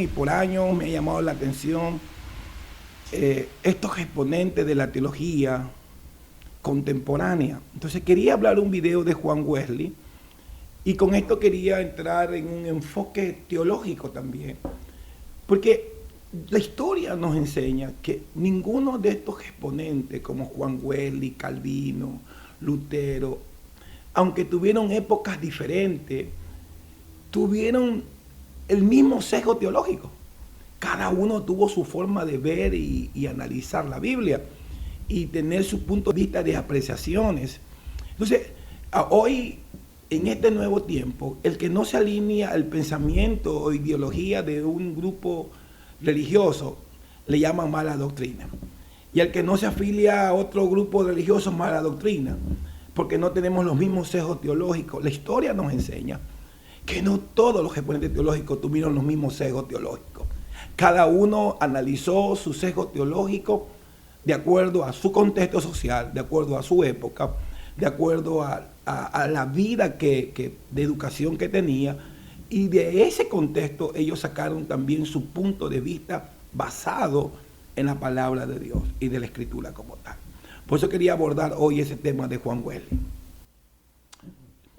Y por años me ha llamado la atención estos exponentes de la teología contemporánea. Entonces quería hablar un video de Juan Wesley y con esto quería entrar en un enfoque teológico también. Porque la historia nos enseña que ninguno de estos exponentes como Juan Wesley, Calvino, Lutero, aunque tuvieron épocas diferentes, tuvieron el mismo sesgo teológico. Cada uno tuvo su forma de ver y analizar la Biblia y tener su punto de vista de apreciaciones. Entonces, hoy, en este nuevo tiempo, el que no se alinea al pensamiento o ideología de un grupo religioso, le llaman mala doctrina. Y al que no se afilia a otro grupo religioso, mala doctrina, porque no tenemos los mismos sesgos teológicos. La historia nos enseña que no todos los exponentes teológicos tuvieron los mismos sesgos teológicos. Cada uno analizó su sesgo teológico de acuerdo a su contexto social, de acuerdo a su época, de acuerdo a la vida de educación que tenía, y de ese contexto ellos sacaron también su punto de vista basado en la palabra de Dios y de la Escritura como tal. Por eso quería abordar hoy ese tema de Juan Wesley.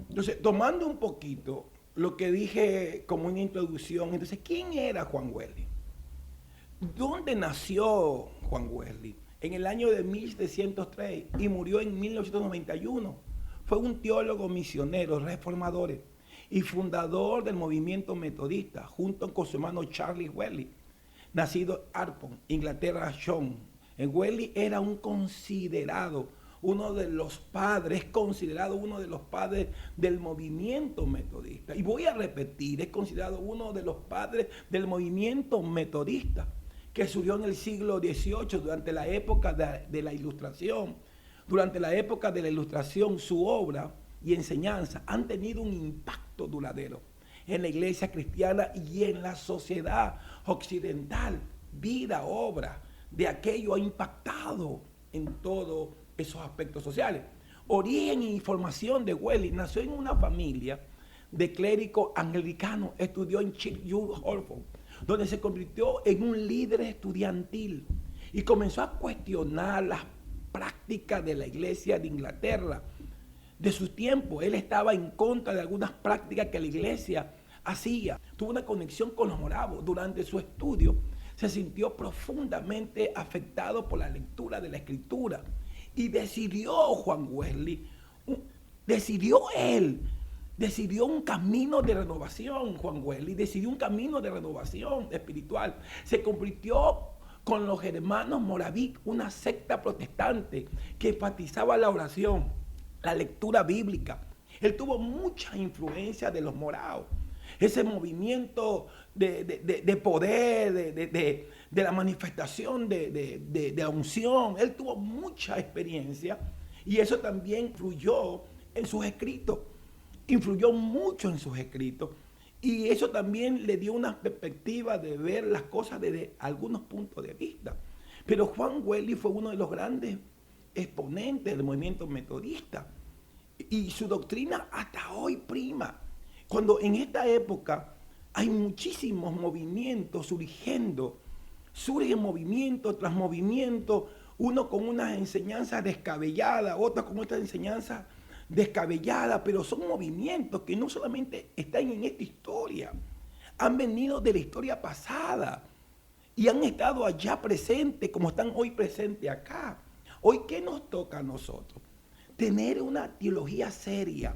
Entonces, tomando un poquito lo que dije como una introducción, entonces, ¿quién era Juan Wesley? ¿Dónde nació Juan Wesley? En el año de 1703 y murió en 1991. Fue un teólogo misionero, reformador y fundador del movimiento metodista, junto con su hermano Charles Wesley, nacido en Arpon, Inglaterra. Wesley era considerado uno de los padres del movimiento metodista. Y voy a repetir, es considerado uno de los padres del movimiento metodista, que surgió en el siglo XVIII, durante la época de la Ilustración. Durante la época de la Ilustración, su obra y enseñanza han tenido un impacto duradero en la iglesia cristiana y en la sociedad occidental. Vida, obra de aquello ha impactado en todos esos aspectos sociales. Origen y formación de Wesley: nació en una familia de clérigos anglicanos, estudió en Holford, donde se convirtió en un líder estudiantil y comenzó a cuestionar las prácticas de la iglesia de Inglaterra de su tiempo. Él estaba en contra de algunas prácticas que la iglesia hacía. Tuvo una conexión con los moravos. Durante su estudio se sintió profundamente afectado por la lectura de la Escritura y decidió un camino de renovación. Juan Wesley decidió un camino de renovación espiritual. Se convirtió con los hermanos moraví, una secta protestante que enfatizaba la oración, la lectura bíblica. Él tuvo mucha influencia de los morados. Ese movimiento de poder, de la manifestación de la unción. Él tuvo mucha experiencia y eso también influyó en sus escritos. Influyó mucho en sus escritos y eso también le dio una perspectiva de ver las cosas desde algunos puntos de vista. Pero Juan Wesley fue uno de los grandes exponentes del movimiento metodista y su doctrina hasta hoy prima. Cuando en esta época hay muchísimos movimientos surgiendo, surgen movimiento tras movimiento, uno con una enseñanza descabellada, otro con otra enseñanza descabellada, pero son movimientos que no solamente están en esta historia, han venido de la historia pasada y han estado allá presentes como están hoy presentes acá. Hoy, ¿qué nos toca a nosotros? Tener una teología seria,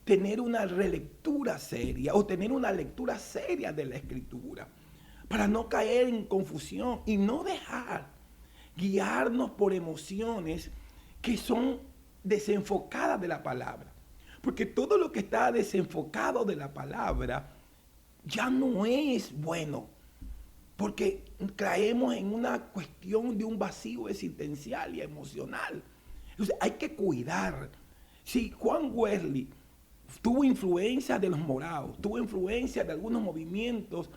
tener una relectura seria o tener una lectura seria de la Escritura para no caer en confusión y no dejar guiarnos por emociones que son desenfocadas de la palabra. Porque todo lo que está desenfocado de la palabra ya no es bueno, porque caemos en una cuestión de un vacío existencial y emocional. Entonces hay que cuidar. Si Juan Wesley tuvo influencia de los morados, tuvo influencia de algunos movimientos,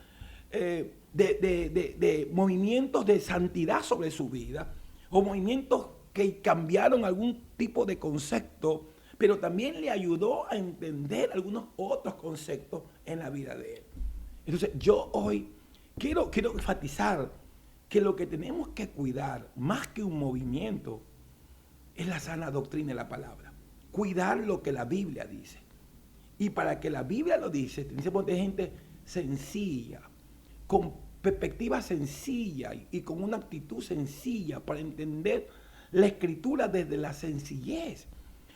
de movimientos de santidad sobre su vida, o movimientos que cambiaron algún tipo de concepto, pero también le ayudó a entender algunos otros conceptos en la vida de él. Entonces yo hoy quiero enfatizar que lo que tenemos que cuidar, más que un movimiento, es la sana doctrina de la palabra. Cuidar lo que la Biblia dice. Y para que la Biblia lo dice, tenemos de gente sencilla, con perspectiva sencilla y con una actitud sencilla para entender la escritura desde la sencillez.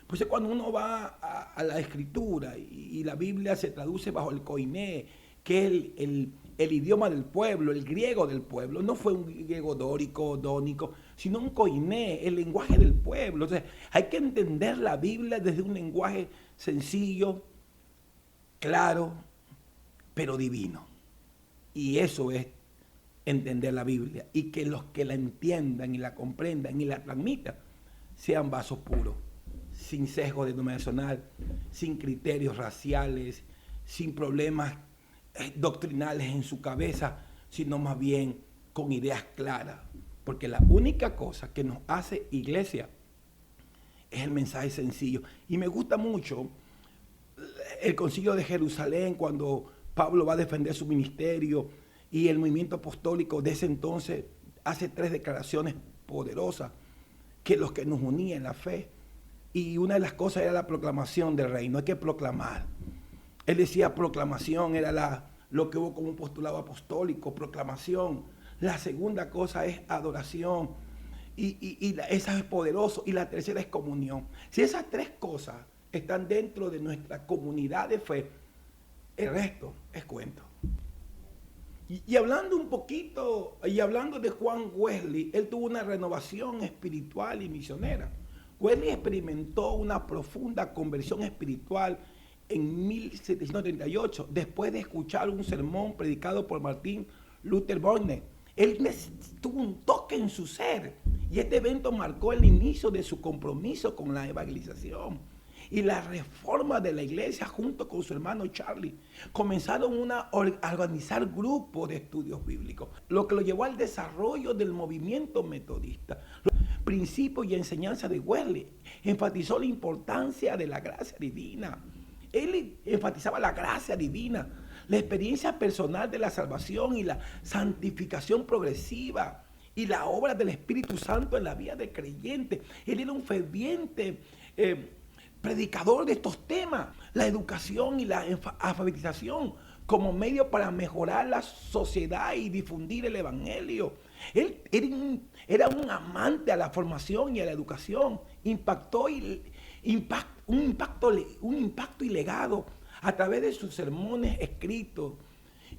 Pues cuando uno va a la escritura y la Biblia se traduce bajo el koiné, que es el idioma del pueblo, el griego del pueblo, no fue un griego dórico, dónico, sino un koiné, el lenguaje del pueblo. Entonces, hay que entender la Biblia desde un lenguaje sencillo, claro, pero divino. Y eso es entender la Biblia. Y que los que la entiendan y la comprendan y la transmitan sean vasos puros, sin sesgo denominacional, sin criterios raciales, sin problemas doctrinales en su cabeza, sino más bien con ideas claras. Porque la única cosa que nos hace iglesia es el mensaje sencillo. Y me gusta mucho el Concilio de Jerusalén, cuando Pablo va a defender su ministerio, y el movimiento apostólico de ese entonces hace 3 declaraciones poderosas que los que nos unían en la fe. Y una de las cosas era la proclamación del reino. Hay que proclamar. Él decía proclamación, era lo que hubo como un postulado apostólico, proclamación. La segunda cosa es adoración. Esa es poderoso. Y la tercera es comunión. Si esas 3 cosas están dentro de nuestra comunidad de fe, el resto es cuento. Y hablando un poquito, y hablando de Juan Wesley, él tuvo una renovación espiritual y misionera. Wesley experimentó una profunda conversión espiritual en 1738, después de escuchar un sermón predicado por Martin Luther Burnet. Él tuvo un toque en su ser, y este evento marcó el inicio de su compromiso con la evangelización y la reforma de la iglesia. Junto con su hermano Charlie comenzaron a organizar grupos de estudios bíblicos, lo que lo llevó al desarrollo del movimiento metodista. Los principios y enseñanzas de Wesley enfatizó la importancia de la gracia divina. Él enfatizaba la gracia divina, la experiencia personal de la salvación y la santificación progresiva y la obra del Espíritu Santo en la vida del creyente. Él era un ferviente predicador de estos temas, la educación y la alfabetización como medio para mejorar la sociedad y difundir el evangelio. Él era un amante a la formación y a la educación. Impactó un impacto y legado a través de sus sermones escritos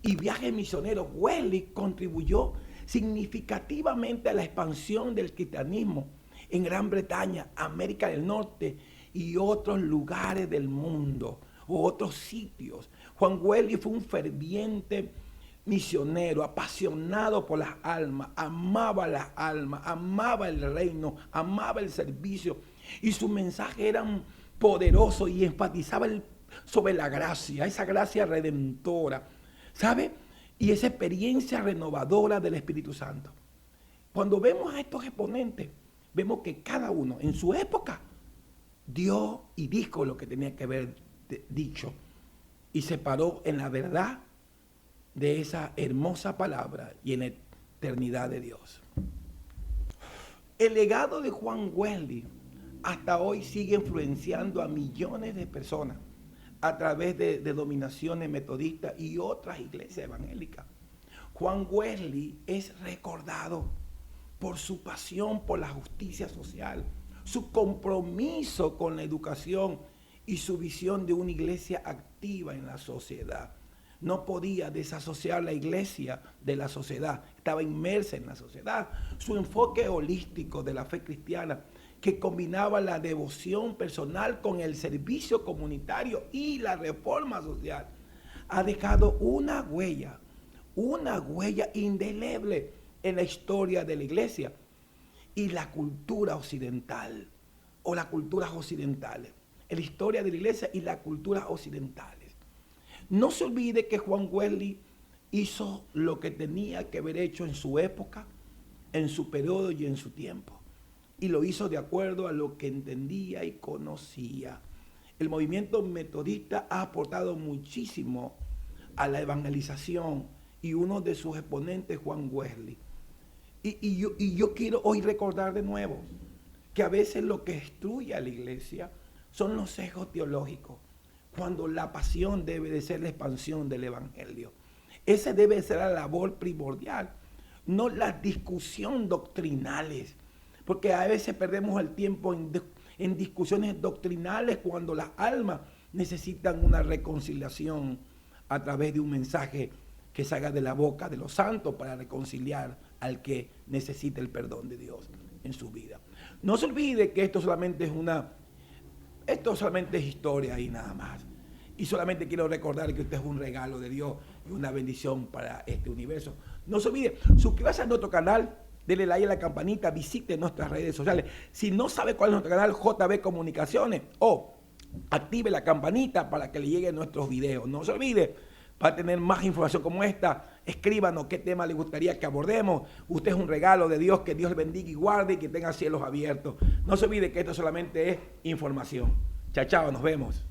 y viajes misioneros. Wesley contribuyó significativamente a la expansión del cristianismo en Gran Bretaña, América del Norte y otros lugares del mundo, u otros sitios. Juan Wesley fue un ferviente misionero, apasionado por las almas, amaba las almas, amaba el reino, amaba el servicio, y su mensaje era poderoso y enfatizaba sobre la gracia, esa gracia redentora, ¿sabe? Y esa experiencia renovadora del Espíritu Santo. Cuando vemos a estos exponentes, vemos que cada uno en su época dio y dijo lo que tenía que haber dicho, y se paró en la verdad de esa hermosa palabra y en la eternidad de Dios. El legado de Juan Wesley hasta hoy sigue influenciando a millones de personas a través de denominaciones metodistas y otras iglesias evangélicas. Juan Wesley es recordado por su pasión por la justicia social, su compromiso con la educación y su visión de una iglesia activa en la sociedad. No podía desasociar la iglesia de la sociedad, estaba inmersa en la sociedad. Su enfoque holístico de la fe cristiana, que combinaba la devoción personal con el servicio comunitario y la reforma social, ha dejado una huella indeleble en la historia de la iglesia y la cultura occidental, o las culturas occidentales, en la historia de la iglesia y las culturas occidentales. No se olvide que Juan Wesley hizo lo que tenía que haber hecho en su época, en su periodo y en su tiempo. Y lo hizo de acuerdo a lo que entendía y conocía. El movimiento metodista ha aportado muchísimo a la evangelización y uno de sus exponentes, Juan Wesley. Y yo quiero hoy recordar de nuevo que a veces lo que destruye a la iglesia son los sesgos teológicos, cuando la pasión debe de ser la expansión del evangelio. Esa debe ser la labor primordial, no la discusión doctrinales, porque a veces perdemos el tiempo en discusiones doctrinales cuando las almas necesitan una reconciliación a través de un mensaje que salga de la boca de los santos para reconciliar al que necesita el perdón de Dios en su vida. No se olvide que esto solamente es historia y nada más. Y solamente quiero recordar que usted es un regalo de Dios y una bendición para este universo. No se olvide, suscríbase a nuestro canal, denle like a la campanita, visite nuestras redes sociales. Si no sabe cuál es nuestro canal, JB Comunicaciones, o active la campanita para que le lleguen nuestros videos. No se olvide, para tener más información como esta, escríbanos qué tema le gustaría que abordemos. Usted es un regalo de Dios, que Dios le bendiga y guarde y que tenga cielos abiertos. No se olvide que esto solamente es información. Chao, chao, nos vemos.